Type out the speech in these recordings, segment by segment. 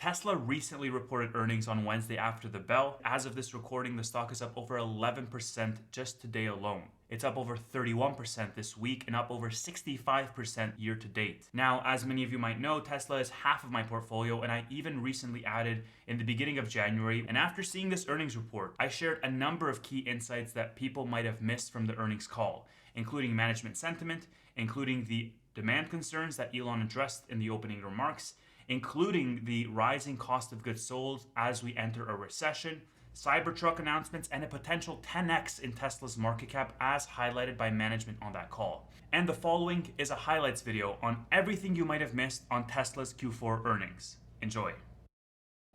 Tesla recently reported earnings on Wednesday after the bell. As of this recording, the stock is up over 11% just today alone. It's up over 31% this week and up over 65% year to date. Now, as many of you might know, Tesla is half of my portfolio, and I even recently added in the beginning of January. And after seeing this earnings report, I shared a number of key insights that people might have missed from the earnings call, including management sentiment, including the demand concerns that Elon addressed in the opening remarks, including the rising cost of goods sold as we enter a recession, Cybertruck announcements, and a potential 10x in Tesla's market cap as highlighted by management on that call. And the following is a highlights video on everything you might have missed on Tesla's Q4 earnings. Enjoy.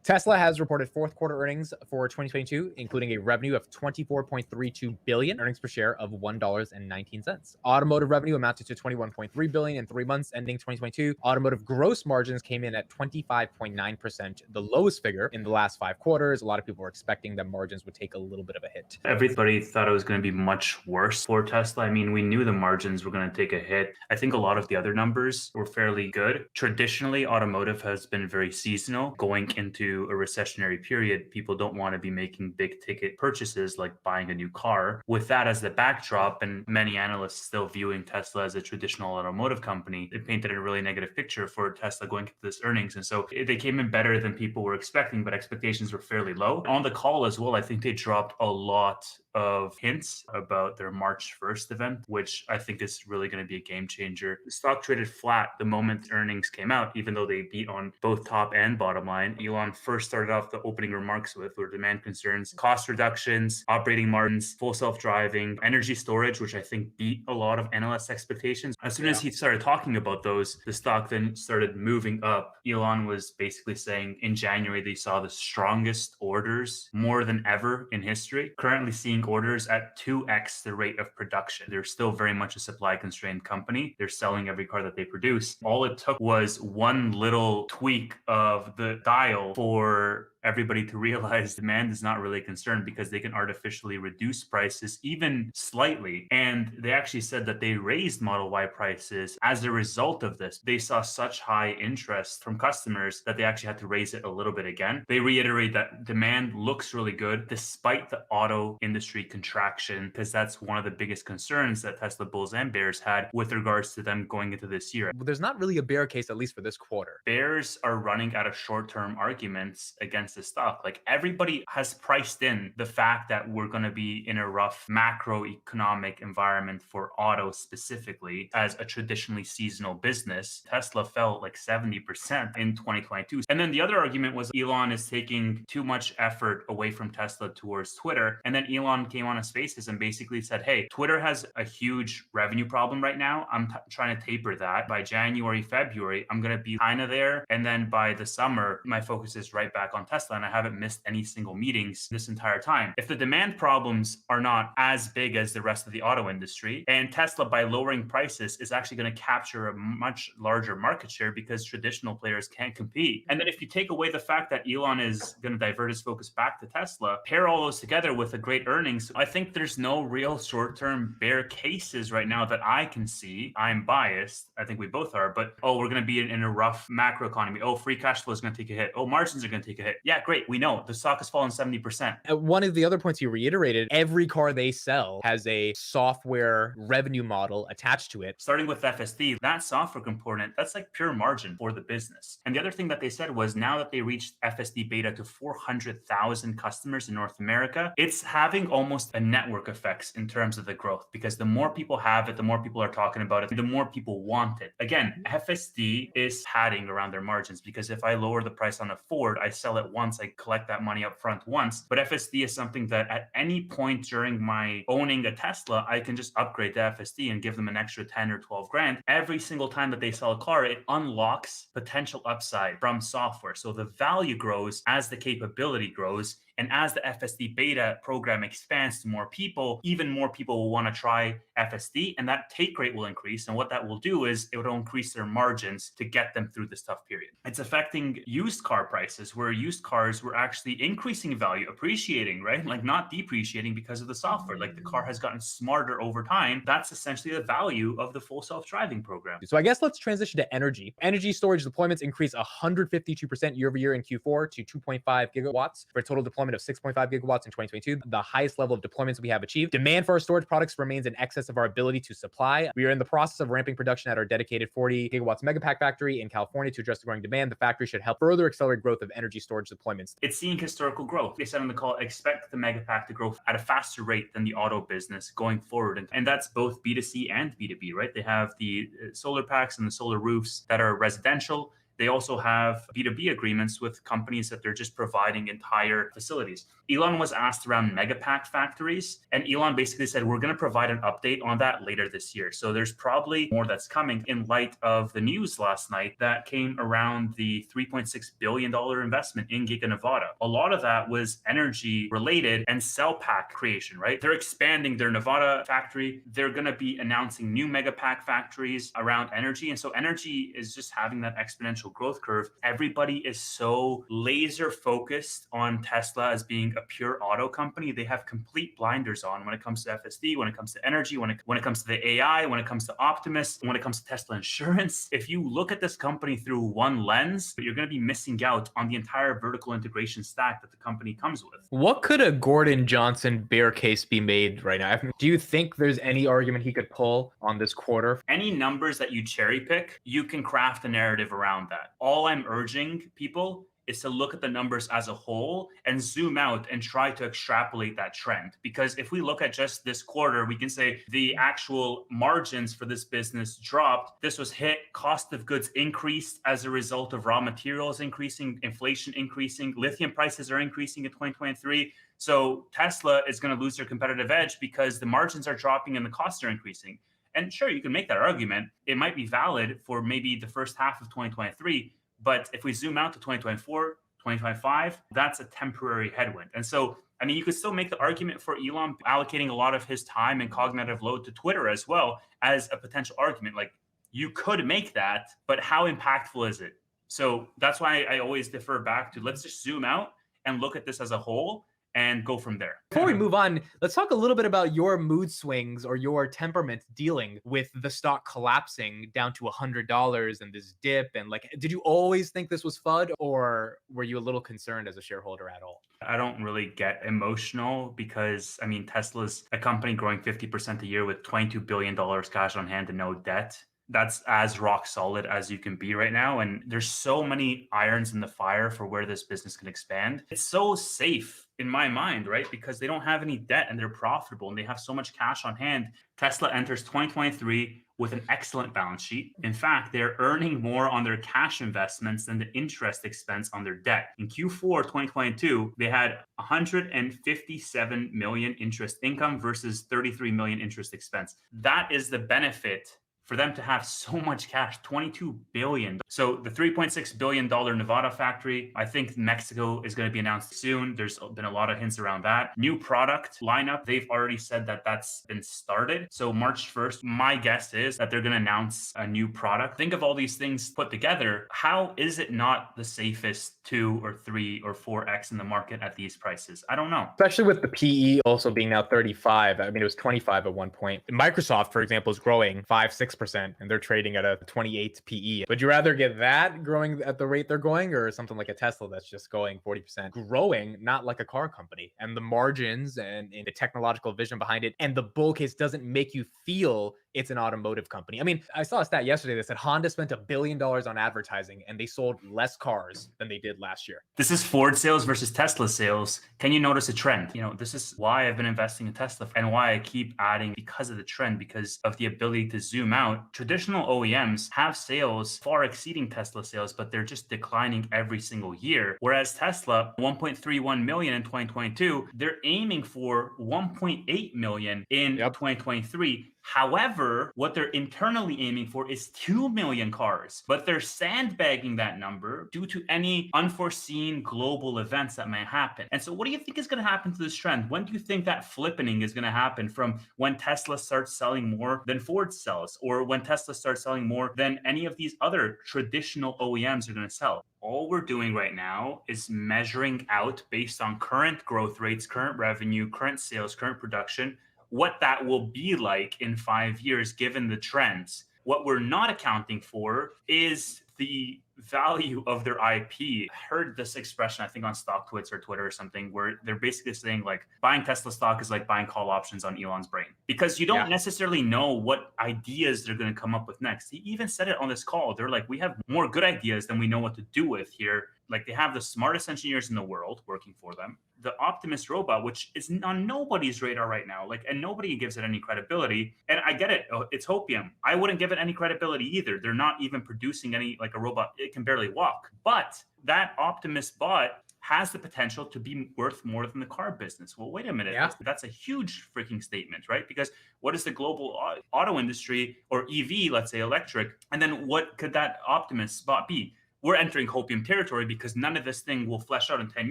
Tesla has reported fourth quarter earnings for 2022, including a revenue of $24.32 billion, earnings per share of $1.19. Automotive revenue amounted to $21.3 billion in 3 months ending 2022. Automotive gross margins came in at 25.9%, the lowest figure in the last 5 quarters. A lot of people were expecting that margins would take a little bit of a hit. Everybody thought it was going to be much worse for Tesla. I mean, we knew the margins were going to take a hit. I think a lot of the other numbers were fairly good. Traditionally, automotive has been very seasonal. Going into a recessionary period, people don't want to be making big ticket purchases like buying a new car. With that as the backdrop, and many analysts still viewing Tesla as a traditional automotive company, it painted a really negative picture for Tesla going into this earnings. And so they came in better than people were expecting, but expectations were fairly low. On the call as well, I think they dropped a lot of hints about their March 1st event, which I think is really going to be a game changer. The stock traded flat the moment earnings came out, even though they beat on both top and bottom line. Elon first started off the opening remarks with were demand concerns, cost reductions, operating margins, full self-driving, energy storage, which I think beat a lot of analyst expectations. As soon as he started talking about those, the stock then started moving up. Elon was basically saying in January they saw the strongest orders more than ever in history, currently seeing orders at 2x the rate of production. They're still very much a supply constrained company. They're selling every car that they produce. All it took was one little tweak of the dial for everybody to realize demand is not really concerned because they can artificially reduce prices even slightly. And they actually said that they raised Model Y prices as a result of this. They saw such high interest from customers that they actually had to raise it a little bit again. They reiterate that demand looks really good despite the auto industry contraction, because that's one of the biggest concerns that Tesla bulls and bears had with regards to them going into this year. There's not really a bear case, at least for this quarter. Bears are running out of short-term arguments against the stock. Like, everybody has priced in the fact that we're going to be in a rough macroeconomic environment for auto specifically as a traditionally seasonal business. Tesla fell like 70% in 2022. And then the other argument was Elon is taking too much effort away from Tesla towards Twitter. And then Elon came on a Spaces and basically said, hey, Twitter has a huge revenue problem right now. I'm trying to taper that. By January, February, I'm going to be kind of there. And then by the summer, my focus is right back on Tesla. And I haven't missed any single meetings this entire time. If the demand problems are not as big as the rest of the auto industry, and Tesla, by lowering prices, is actually going to capture a much larger market share because traditional players can't compete. And then if you take away the fact that Elon is going to divert his focus back to Tesla, pair all those together with a great earnings, I think there's no real short-term bear cases right now that I can see. I'm biased. I think we both are. But, oh, we're going to be in a rough macro economy. Oh, free cash flow is going to take a hit. Oh, margins are going to take a hit. Yeah, great. We know the stock has fallen 70%. One of the other points you reiterated, every car they sell has a software revenue model attached to it. Starting with FSD, that software component, that's like pure margin for the business. And the other thing that they said was now that they reached FSD beta to 400,000 customers in North America, it's having almost a network effects in terms of the growth, because the more people have it, the more people are talking about it, the more people want it. Again, FSD is padding around their margins, because if I lower the price on a Ford, I sell it once, I collect that money up front once. But FSD is something that at any point during my owning a Tesla, I can just upgrade to FSD and give them an extra 10 or 12 grand. Every single time that they sell a car, it unlocks potential upside from software. So the value grows as the capability grows And as the FSD beta program expands to more people, even more people will want to try FSD, and that take rate will increase. And what that will do is it will increase their margins to get them through this tough period. It's affecting used car prices, where used cars were actually increasing in value, appreciating, right? Like not depreciating because of the software. Like the car has gotten smarter over time. That's essentially the value of the full self-driving program. So I guess let's transition to energy. Energy storage deployments increased 152% year over year in Q4 to 2.5 gigawatts for a total deployment of 6.5 gigawatts in 2022, the highest level of deployments we have achieved. Demand for our storage products remains in excess of our ability to supply. We are in the process of ramping production at our dedicated 40 gigawatts megapack factory in California to address the growing demand. The factory should help further accelerate growth of energy storage deployments. It's seeing historical growth. They said on the call, expect the megapack to grow at a faster rate than the auto business going forward. And that's both B2C and B2B, right? They have the solar packs and the solar roofs that are residential. They also have B2B agreements with companies that they're just providing entire facilities. Elon was asked around megapack factories, and Elon basically said, we're going to provide an update on that later this year. So there's probably more that's coming in light of the news last night that came around the $3.6 billion investment in Giga Nevada. A lot of that was energy related and cell pack creation, right? They're expanding their Nevada factory. They're going to be announcing new megapack factories around energy. And so energy is just having that exponential growth curve. Everybody is so laser focused on Tesla as being a pure auto company. They have complete blinders on when it comes to FSD, when it comes to energy, when it comes to the AI, when it comes to Optimus, when it comes to Tesla insurance. If you look at this company through one lens, you're going to be missing out on the entire vertical integration stack that the company comes with. What could a Gordon Johnson bear case be made right now? Do you think there's any argument he could pull on this quarter? Any numbers that you cherry pick, you can craft a narrative around that. All I'm urging people is to look at the numbers as a whole and zoom out and try to extrapolate that trend. Because if we look at just this quarter, we can say the actual margins for this business dropped. This was hit. Cost of goods increased as a result of raw materials increasing, inflation increasing, lithium prices are increasing in 2023. So Tesla is going to lose their competitive edge because the margins are dropping and the costs are increasing. And sure, you can make that argument. It might be valid for maybe the first half of 2023. But if we zoom out to 2024, 2025, that's a temporary headwind. And so, I mean, you could still make the argument for Elon allocating a lot of his time and cognitive load to Twitter as well as a potential argument. Like you could make that, but how impactful is it? So that's why I always defer back to let's just zoom out and look at this as a whole and go from there. Before we move on, let's talk a little bit about your mood swings or your temperament dealing with the stock collapsing down to $100 and this dip. And like, did you always think this was FUD, or were you a little concerned as a shareholder at all? I don't really get emotional because, I mean, Tesla's a company growing 50% a year with $22 billion cash on hand and no debt. That's as rock solid as you can be right now. And there's so many irons in the fire for where this business can expand. It's so safe in my mind, right? Because they don't have any debt and they're profitable and they have so much cash on hand. Tesla enters 2023 with an excellent balance sheet. In fact, they're earning more on their cash investments than the interest expense on their debt. In Q4 2022, they had 157 million interest income versus 33 million interest expense. That is the benefit for them to have so much cash, $22 billion. So the $3.6 billion Nevada factory, I think Mexico is going to be announced soon. There's been a lot of hints around that. New product lineup, they've already said that that's been started. So March 1st, my guess is that they're going to announce a new product. Think of all these things put together. How is it not the safest 2 or 3 or 4x in the market at these prices? I don't know. Especially with the PE also being now 35. I mean, it was 25 at one point. Microsoft, for example, is growing 5-6%, and they're trading at a 28 PE. Would you rather get that growing at the rate they're going, or something like a Tesla that's just going 40%, growing not like a car company? And the margins and the technological vision behind it and the bull case doesn't make you feel it's an automotive company. I mean, I saw a stat yesterday that said Honda spent $1 billion on advertising and they sold less cars than they did last year. This is Ford sales versus Tesla sales. Can you notice a trend? You know, this is why I've been investing in Tesla and why I keep adding, because of the trend, because of the ability to zoom out. Traditional OEMs have sales far exceeding Tesla sales, but they're just declining every single year. Whereas Tesla, 1.31 million in 2022, they're aiming for 1.8 million in 2023. However, what they're internally aiming for is 2 million cars, but they're sandbagging that number due to any unforeseen global events that may happen. And so, what do you think is going to happen to this trend? When do you think that flippening is going to happen from when Tesla starts selling more than Ford sells, or when Tesla starts selling more than any of these other traditional OEMs are going to sell? All we're doing right now is measuring out based on current growth rates, current revenue, current sales, current production, what that will be like in 5 years given the trends. What we're not accounting for is the value of their IP. I heard this expression, I think on StockTwits or Twitter or something, where they're basically saying like buying Tesla stock is like buying call options on Elon's brain, because you don't necessarily know what ideas they're going to come up with next. He even said it on this call. They're like, we have more good ideas than we know what to do with here. Like, they have the smartest engineers in the world working for them. The Optimus robot, which is on nobody's radar right now, like, and nobody gives it any credibility. And I get it, it's hopium. I wouldn't give it any credibility either. They're not even producing any, like, a robot. It can barely walk. But that Optimus bot has the potential to be worth more than the car business. Well, wait a minute. That's a huge freaking statement, right? Because what is the global auto industry, or EV, let's say electric? And then what could that Optimus bot be? We're entering hopium territory because none of this thing will flesh out in 10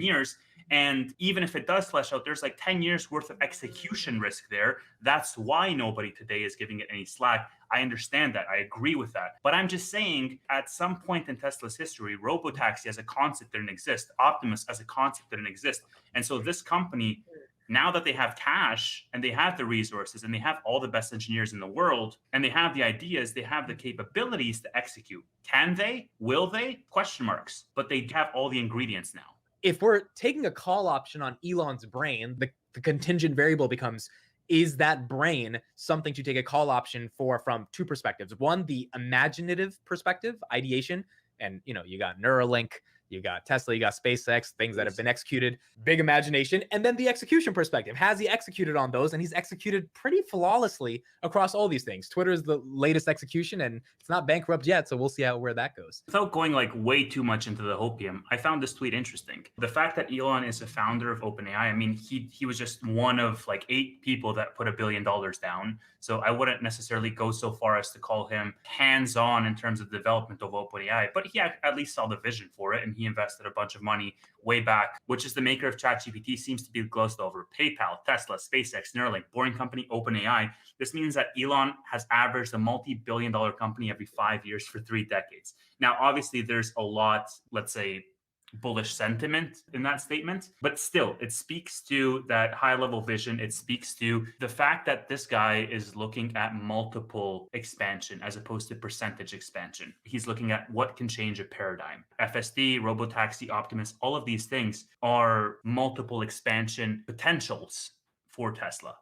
years. And even if it does flesh out, there's like 10 years worth of execution risk there. That's why nobody today is giving it any slack. I understand that. I agree with that. But I'm just saying, at some point in Tesla's history, robotaxi as a concept didn't exist. Optimus as a concept didn't exist. And so this company, now that they have cash and they have the resources and they have all the best engineers in the world and they have the ideas, they have the capabilities to execute. Can they? Will they? Question marks. But they have all the ingredients now. If we're taking a call option on Elon's brain, the contingent variable becomes, is that brain something to take a call option for from two perspectives? One, the imaginative perspective, ideation, and you got Neuralink, you got Tesla, you got SpaceX, things that have been executed, big imagination. And then the execution perspective. Has he executed on those? And he's executed pretty flawlessly across all these things. Twitter is the latest execution, and it's not bankrupt yet. So we'll see where that goes. Without going like way too much into the hopium, I found this tweet interesting. The fact that Elon is a founder of OpenAI, I mean, he was just one of like 8 people that put $1 billion down. So I wouldn't necessarily go so far as to call him hands-on in terms of development of OpenAI, but he at least saw the vision for it, and he invested a bunch of money way back, which is the maker of ChatGPT, seems to be glossed over. PayPal, Tesla, SpaceX, Neuralink, Boring Company, OpenAI. This means that Elon has averaged a multi-billion-dollar company every 5 years for 3 decades. Now, obviously, there's a lot, let's say, bullish sentiment in that statement, but still, it speaks to that high level vision. It speaks to the fact that this guy is looking at multiple expansion as opposed to percentage expansion. He's looking at what can change a paradigm. FSD, robotaxi, Optimus, all of these things are multiple expansion potentials for Tesla.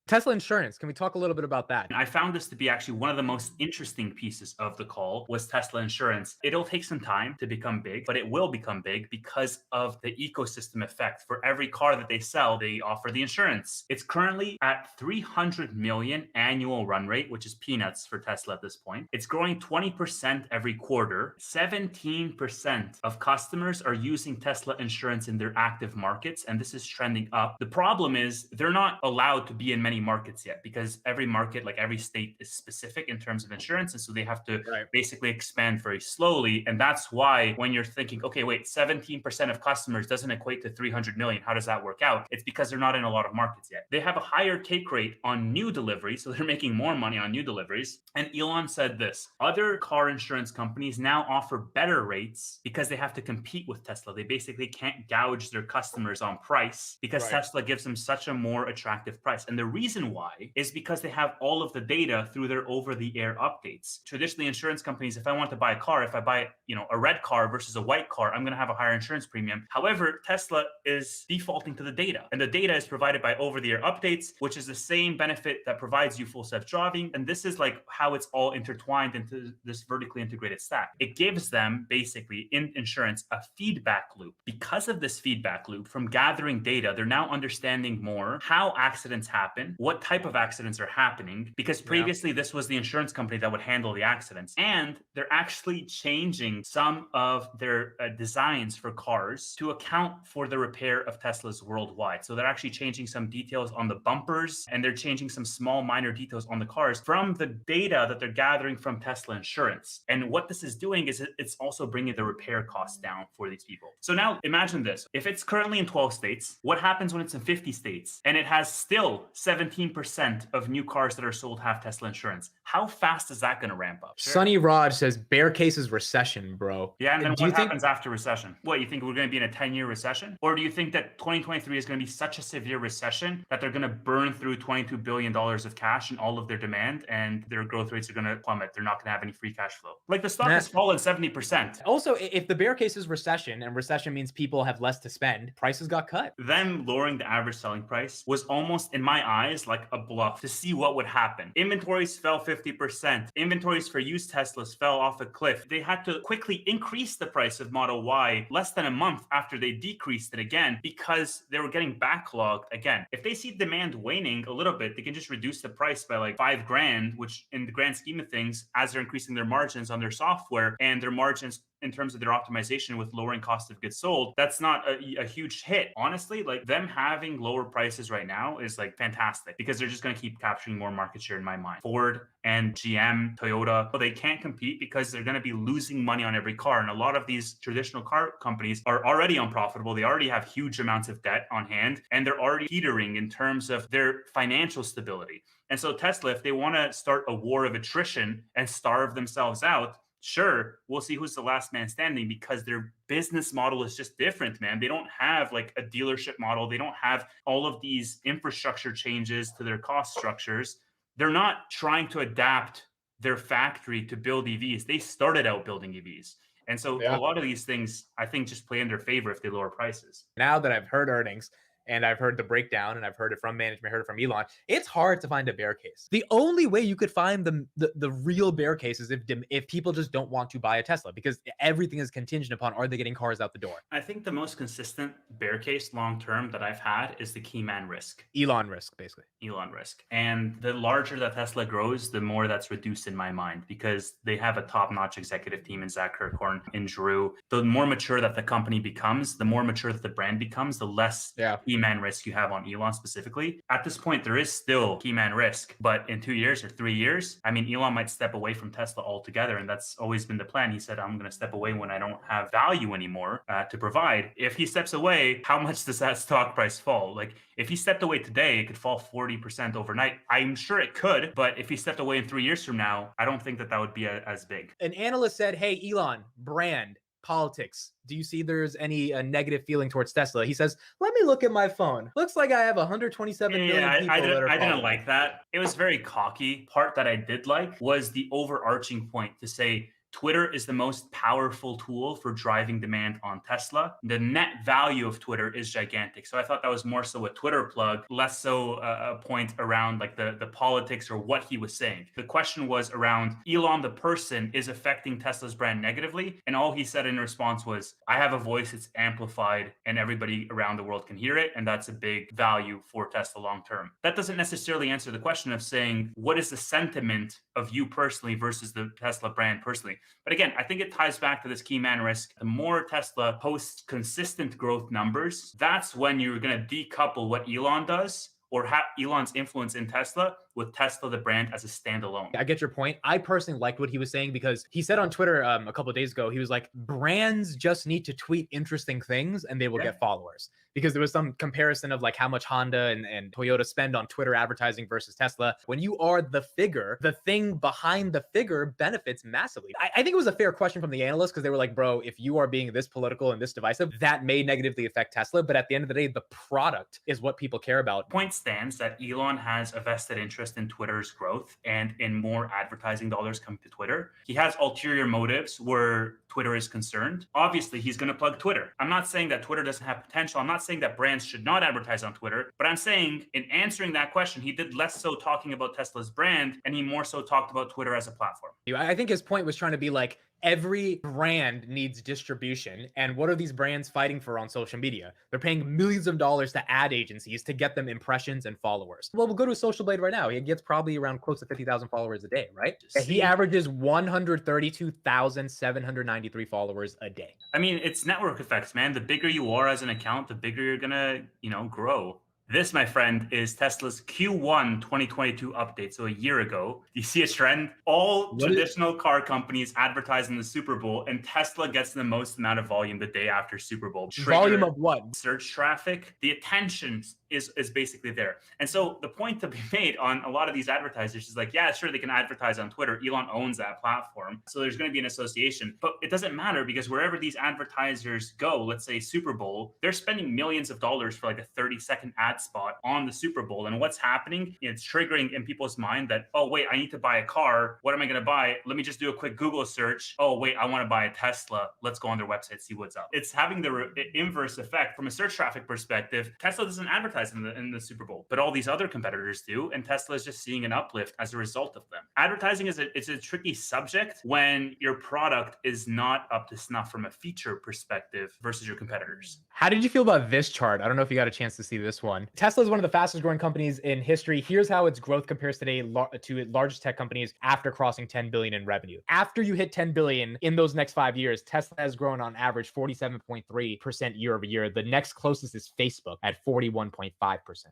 Tesla insurance. Can we talk a little bit about that? I found this to be actually one of the most interesting pieces of the call was Tesla insurance. It'll take some time to become big, but it will become big because of the ecosystem effect. For every car that they sell, they offer the insurance. It's currently at 300 million annual run rate, which is peanuts for Tesla at this point. It's growing 20% every quarter. 17% of customers are using Tesla insurance in their active markets, and this is trending up. The problem is they're not allowed to be in many markets yet because every market, like every state, is specific in terms of insurance, and so they have to basically expand very slowly. And that's why when you're thinking, okay, wait, 17% of customers doesn't equate to 300 million, how does that work out? It's because they're not in a lot of markets yet. They have a higher take rate on new deliveries, so they're making more money on new deliveries. And Elon said this: other car insurance companies now offer better rates because they have to compete with Tesla. They basically can't gouge their customers on price because Tesla gives them such a more attractive price. And the reason why is because they have all of the data through their over-the-air updates. Traditionally, insurance companies, if I want to buy a car, if I buy, a red car versus a white car, I'm going to have a higher insurance premium. However, Tesla is defaulting to the data, and the data is provided by over-the-air updates, which is the same benefit that provides you full self-driving. And this is like how it's all intertwined into this vertically integrated stack. It gives them basically in insurance a feedback loop. Because of this feedback loop from gathering data, they're now understanding more how accidents happen, what type of accidents are happening, because previously this was the insurance company that would handle the accidents. And they're actually changing some of their designs for cars to account for the repair of Teslas worldwide. So they're actually changing some details on the bumpers, and they're changing some small minor details on the cars from the data that they're gathering from Tesla insurance. And what this is doing is it's also bringing the repair costs down for these people. So now imagine this. If it's currently in 12 states, what happens when it's in 50 states and it has still 17% of new cars that are sold have Tesla insurance? How fast is that going to ramp up? Sunny Rod says bear case is recession, bro. Yeah, and then Do what you think happens after recession? What, you think we're going to be in a 10-year recession? Or do you think that 2023 is going to be such a severe recession that they're going to burn through $22 billion of cash and all of their demand, and their growth rates are going to plummet? They're not going to have any free cash flow. Like, the stock has fallen 70%. Also, if the bear case is recession, and recession means people have less to spend, prices got cut. Them lowering the average selling price was almost, in my eyes, like a bluff to see what would happen. Inventories fell 50%. Inventories for used Teslas fell off a cliff. They had to quickly increase the price of Model Y less than a month after they decreased it again, because they were getting backlogged again. If they see demand waning a little bit, they can just reduce the price by like $5,000, which in the grand scheme of things, as they're increasing their margins on their software and their margins in terms of their optimization with lowering cost of goods sold, that's not a huge hit. Honestly, like, them having lower prices right now is like fantastic, because they're just going to keep capturing more market share in my mind. Ford and GM, Toyota, well, they can't compete because they're going to be losing money on every car. And a lot of these traditional car companies are already unprofitable. They already have huge amounts of debt on hand, and they're already teetering in terms of their financial stability. And so Tesla, if they want to start a war of attrition and starve themselves out, sure, we'll see who's the last man standing, because their business model is just different, man. They don't have like a dealership model. They don't have all of these infrastructure changes to their cost structures. They're not trying to adapt their factory to build EVs. They started out building EVs. And so a lot of these things, I think, just play in their favor if they lower prices. Now that I've heard earnings, and I've heard the breakdown, and I've heard it from management, heard it from Elon, it's hard to find a bear case. The only way you could find the real bear case is if people just don't want to buy a Tesla, because everything is contingent upon, are they getting cars out the door? I think the most consistent bear case long term that I've had is the key man risk. Elon risk, basically. Elon risk. And the larger that Tesla grows, the more that's reduced in my mind, because they have a top-notch executive team in Zach Kirkhorn, in Drew. The more mature that the company becomes, the more mature that the brand becomes, the less key man risk you have on Elon specifically. At this point, there is still key man risk, but in 2 years or 3 years, I mean, Elon might step away from Tesla altogether, and that's always been the plan. He said, I'm going to step away when I don't have value anymore to provide. If he steps away, how much does that stock price fall? Like, if he stepped away today, it could fall 40% overnight. I'm sure it could, but if he stepped away in 3 years from now, I don't think that that would be as big. An analyst said, hey, Elon, brand, politics, do you see there's any negative feeling towards Tesla? He says, let me look at my phone. Looks like I have 127 million people. I didn't like that. It was very cocky. Part that I did like was the overarching point to say, Twitter is the most powerful tool for driving demand on Tesla. The net value of Twitter is gigantic. So I thought that was more so a Twitter plug, less so a point around like the politics or what he was saying. The question was around Elon, the person, is affecting Tesla's brand negatively. And all he said in response was, I have a voice, it's amplified, and everybody around the world can hear it. And that's a big value for Tesla long term. That doesn't necessarily answer the question of saying, what is the sentiment of you personally versus the Tesla brand personally? But again, I think it ties back to this key man risk. The more Tesla posts consistent growth numbers, that's when you're going to decouple what Elon does or Elon's influence in Tesla with Tesla, the brand, as a standalone. I get your point. I personally liked what he was saying, because he said on Twitter a couple of days ago, he was like, brands just need to tweet interesting things and they will get followers. Because there was some comparison of like how much Honda and Toyota spend on Twitter advertising versus Tesla. When you are the figure, the thing behind the figure benefits massively. I think it was a fair question from the analyst, because they were like, bro, if you are being this political and this divisive, that may negatively affect Tesla. But at the end of the day, the product is what people care about. Point stands that Elon has a vested interest in Twitter's growth and in more advertising dollars coming to Twitter. He has ulterior motives where Twitter is concerned. Obviously, he's going to plug Twitter. I'm not saying that Twitter doesn't have potential. I'm not saying that brands should not advertise on Twitter, but I'm saying in answering that question, he did less so talking about Tesla's brand and he more so talked about Twitter as a platform. I think his point was trying to be like, Every brand needs distribution. And what are these brands fighting for on social media? They're paying millions of dollars to ad agencies to get them impressions and followers. Well, we'll go to Social Blade right now. He gets probably around close to 50,000 followers a day, right? He See, averages 132,793 followers a day. I mean, it's network effects, man. The bigger you are as an account, the bigger you're gonna, grow. This, my friend, is Tesla's Q1 2022 update. So a year ago, do you see a trend? All What is- traditional car companies advertise in the Super Bowl, and Tesla gets the most amount of volume the day after Super Bowl. Volume Trigger of what? search traffic, the attention is basically there. And so the point to be made on a lot of these advertisers is like, yeah, sure, they can advertise on Twitter. Elon owns that platform. So there's going to be an association, but it doesn't matter because wherever these advertisers go, let's say Super Bowl, they're spending millions of dollars for like a 30-second ad spot on the Super Bowl. And what's happening? It's triggering in people's mind that, oh, wait, I need to buy a car. What am I going to buy? Let me just do a quick Google search. Oh, wait, I want to buy a Tesla. Let's go on their website, see what's up. It's having the inverse effect from a search traffic perspective. Tesla doesn't advertise in the Super Bowl, but all these other competitors do, and Tesla is just seeing an uplift as a result of them. Advertising it's a tricky subject when your product is not up to snuff from a feature perspective versus your competitors. How did you feel about this chart? I don't know if you got a chance to see this one. Tesla is one of the fastest growing companies in history. Here's how its growth compares today to largest tech companies after crossing 10 billion in revenue. After you hit 10 billion in those next 5 years, Tesla has grown on average 47.3% year over year. The next closest is Facebook at 41.5%.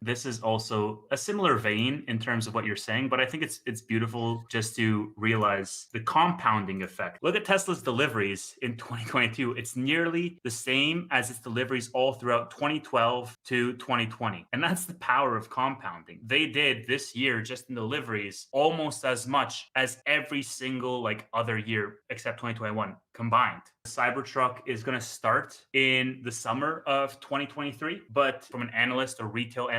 This is also a similar vein in terms of what you're saying, but I think it's beautiful just to realize the compounding effect. Look at Tesla's deliveries in 2022. It's nearly the same as its deliveries all throughout 2012 to 2020. And that's the power of compounding. They did this year just in deliveries almost as much as every single like other year except 2021 combined. The Cybertruck is going to start in the summer of 2023, but from an analyst or retail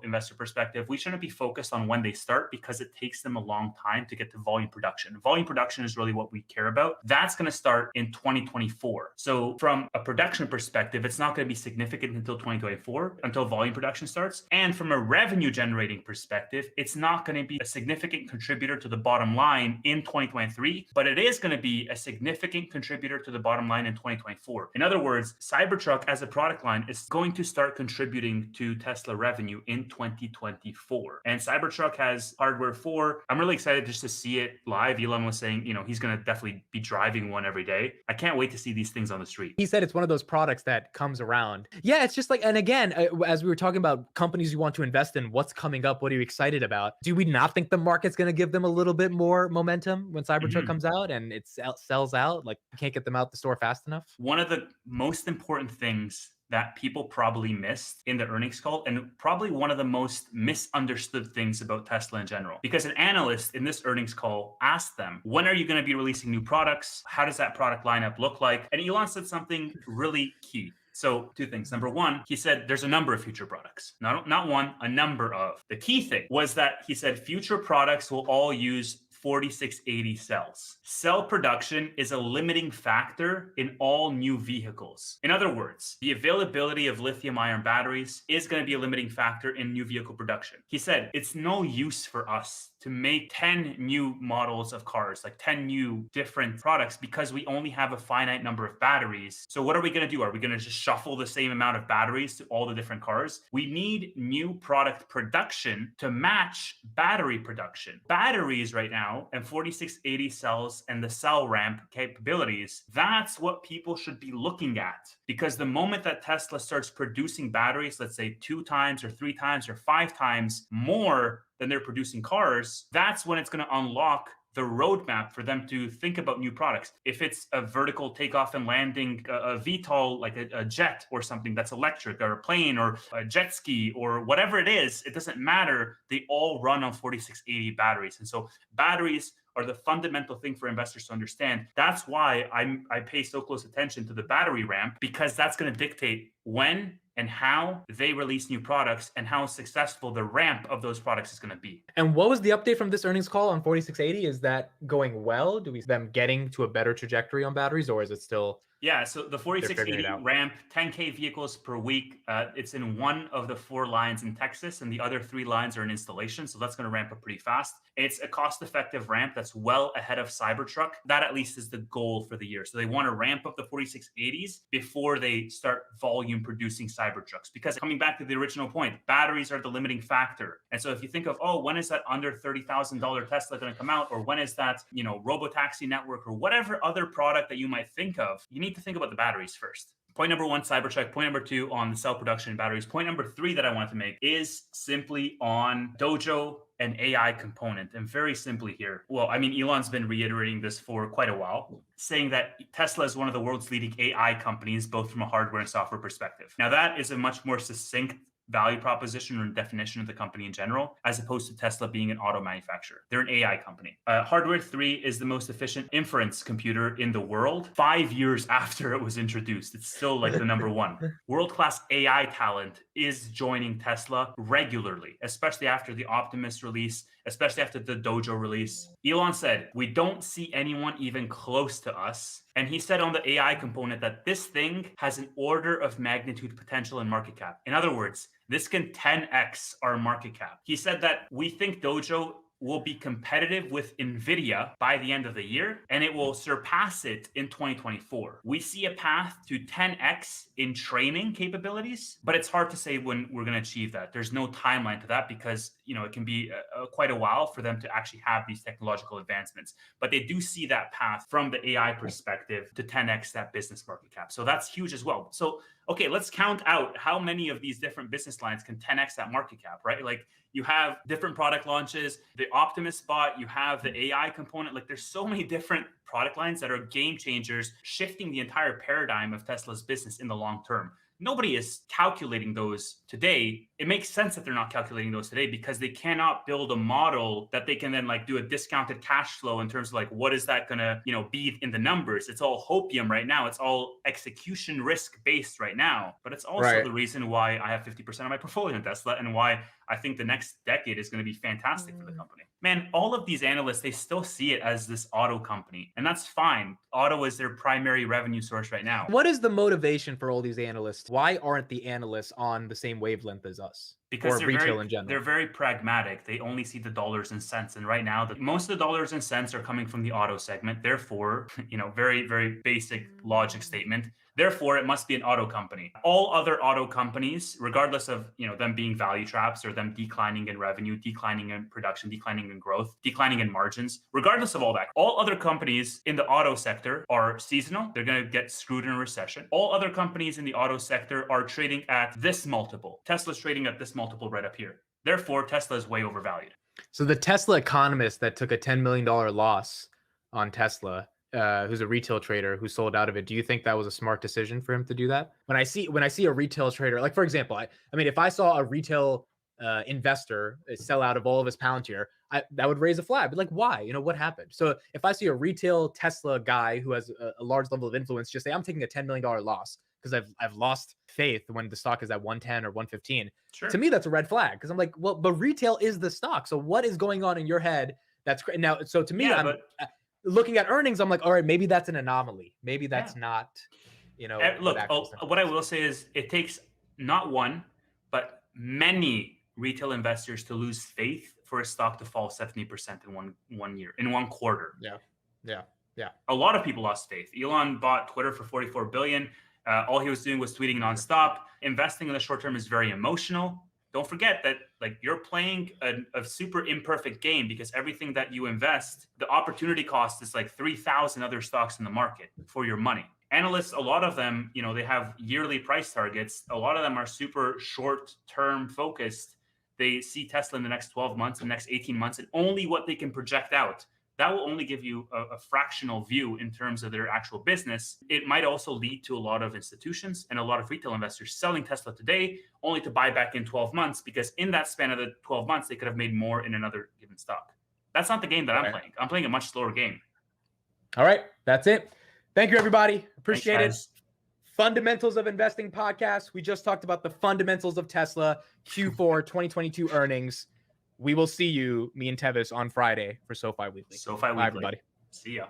investor perspective, we shouldn't be focused on when they start because it takes them a long time to get to volume production. Volume production is really what we care about. That's going to start in 2024. So from a production perspective, it's not going to be significant until 2024, until volume production starts. And from a revenue generating perspective, it's not going to be a significant contributor to the bottom line in 2023, but it is going to be a significant contributor to the bottom line in 2024. In other words, Cybertruck as a product line is going to start contributing to Tesla revenue in 2024. And Cybertruck has hardware 4. I'm really excited just to see it live. Elon was saying, he's going to definitely be driving one every day. I can't wait to see these things on the street. He said it's one of those products that comes around. Yeah, it's just like, and again, as we were talking about companies you want to invest in, what's coming up? What are you excited about? Do we not think the market's going to give them a little bit more momentum when Cybertruck comes out and it sells out? Like, you can't get them out the store fast enough? One of the most important things that people probably missed in the earnings call, and probably one of the most misunderstood things about Tesla in general. Because an analyst in this earnings call asked them, when are you going to be releasing new products? How does that product lineup look like? And Elon said something really key. So 2 things. Number 1, he said there's a number of future products. Not one, a number of. The key thing was that he said future products will all use 4680 cells. Cell production is a limiting factor in all new vehicles. In other words, the availability of lithium-ion batteries is going to be a limiting factor in new vehicle production. He said, it's no use for us to make 10 new models of cars, like 10 new different products, because we only have a finite number of batteries. So what are we going to do? Are we going to just shuffle the same amount of batteries to all the different cars? We need new product production to match battery production. Batteries right now and 4680 cells and the cell ramp capabilities, that's what people should be looking at. Because the moment that Tesla starts producing batteries, let's say 2 times or 3 times or 5 times more than they're producing cars, that's when it's going to unlock the roadmap for them to think about new products. If it's a vertical takeoff and landing, a VTOL, like a jet or something that's electric, or a plane or a jet ski or whatever it is, it doesn't matter. They all run on 4680 batteries. And so batteries are the fundamental thing for investors to understand. That's why I pay so close attention to the battery ramp, because that's going to dictate when and how they release new products and how successful the ramp of those products is going to be. And what was the update from this earnings call on 4680? Is that going well? Do we see them getting to a better trajectory on batteries, or is it still Yeah, so the They're figuring it 4680 out. ramp, 10K vehicles per week. It's in one of the 4 lines in Texas, and the other 3 lines are in installation. So that's going to ramp up pretty fast. It's a cost-effective ramp that's well ahead of Cybertruck. That at least is the goal for the year. So they want to ramp up the 4680s before they start volume producing Cybertrucks. Because coming back to the original point, batteries are the limiting factor. And so if you think of, oh, when is that under $30,000 Tesla going to come out, or when is that, robotaxi network, or whatever other product that you might think of, you need to think about the batteries first. Point number 1, Cybertruck. Point number 2 on the cell production and batteries. Point number 3 that I wanted to make is simply on Dojo and AI component. And very simply here, well, I mean, Elon's been reiterating this for quite a while, saying that Tesla is one of the world's leading AI companies, both from a hardware and software perspective. Now, that is a much more succinct value proposition or definition of the company in general, as opposed to Tesla being an auto manufacturer. They're an AI company. Hardware 3 is the most efficient inference computer in the world. 5 years after it was introduced, it's still like the number one. World-class AI talent is joining Tesla regularly, especially after the Optimus release, especially after the Dojo release. Elon said, we don't see anyone even close to us. And he said on the AI component that this thing has an order of magnitude potential in market cap. In other words, this can 10x our market cap. He said that we think Dojo will be competitive with NVIDIA by the end of the year, and it will surpass it in 2024. We see a path to 10x in training capabilities, but it's hard to say when we're going to achieve that. There's no timeline to that because, it can be quite a while for them to actually have these technological advancements. But they do see that path from the AI perspective to 10x that business market cap. So that's huge as well. So, okay, let's count out how many of these different business lines can 10x that market cap, right? Like you have different product launches, the Optimus bot, you have the AI component. Like there's so many different product lines that are game changers, shifting the entire paradigm of Tesla's business in the long term. Nobody is calculating those today. It makes sense that they're not calculating those today because they cannot build a model that they can then do a discounted cash flow in terms of what is that going to, be in the numbers. It's all hopium right now. It's all execution risk based right now. But it's also the reason why I have 50% of my portfolio in Tesla and why I think the next decade is going to be fantastic for the company. Man, all of these analysts, they still see it as this auto company, and that's fine. Auto is their primary revenue source right now. What is the motivation for all these analysts? Why aren't the analysts on the same wavelength as us? Because or retail in general? They're very pragmatic. They only see the dollars and cents. And right now, most of the dollars and cents are coming from the auto segment. Therefore, very, very basic logic statement. Therefore, it must be an auto company. All other auto companies, regardless of them being value traps or them declining in revenue, declining in production, declining in growth, declining in margins, regardless of all that, all other companies in the auto sector are seasonal. They're going to get screwed in a recession. All other companies in the auto sector are trading at this multiple. Tesla's trading at this multiple right up here. Therefore, Tesla is way overvalued. So the Tesla economist that took a $10 million loss on Tesla, who's a retail trader who sold out of it, do you think that was a smart decision for him to do that? When I see a retail trader, like for example, I mean, if I saw a retail investor sell out of all of his Palantir, that would raise a flag. But why? What happened? So if I see a retail Tesla guy who has a large level of influence just say, I'm taking a $10 million loss because I've lost faith when the stock is at 110 or 115. Sure. To me, that's a red flag because I'm like, well, but retail is the stock. So what is going on in your head? That's great. Now, so to me, looking at earnings, I'm like, all right, maybe that's an anomaly. Maybe that's not, Look, what I will say is it takes not one, but many retail investors to lose faith for a stock to fall 70% in one year, in one quarter. Yeah. A lot of people lost faith. Elon bought Twitter for $44 billion. All he was doing was tweeting nonstop. Investing in the short term is very emotional. Don't forget that you're playing a super imperfect game because everything that you invest, the opportunity cost is 3,000 other stocks in the market for your money. Analysts, a lot of them, they have yearly price targets. A lot of them are super short-term focused. They see Tesla in the next 12 months, the next 18 months, and only what they can project out. That will only give you a fractional view in terms of their actual business. It might also lead to a lot of institutions and a lot of retail investors selling Tesla today only to buy back in 12 months because in that span of the 12 months, they could have made more in another given stock. That's not the game that I'm playing. I'm playing a much slower game. All right. That's it. Thank you, everybody. Appreciate it. Fundamentals of Investing podcast. We just talked about the fundamentals of Tesla Q4 2022 earnings. We will see you, me and Tevis, on Friday for SoFi Weekly. SoFi Weekly. Bye, everybody. See ya.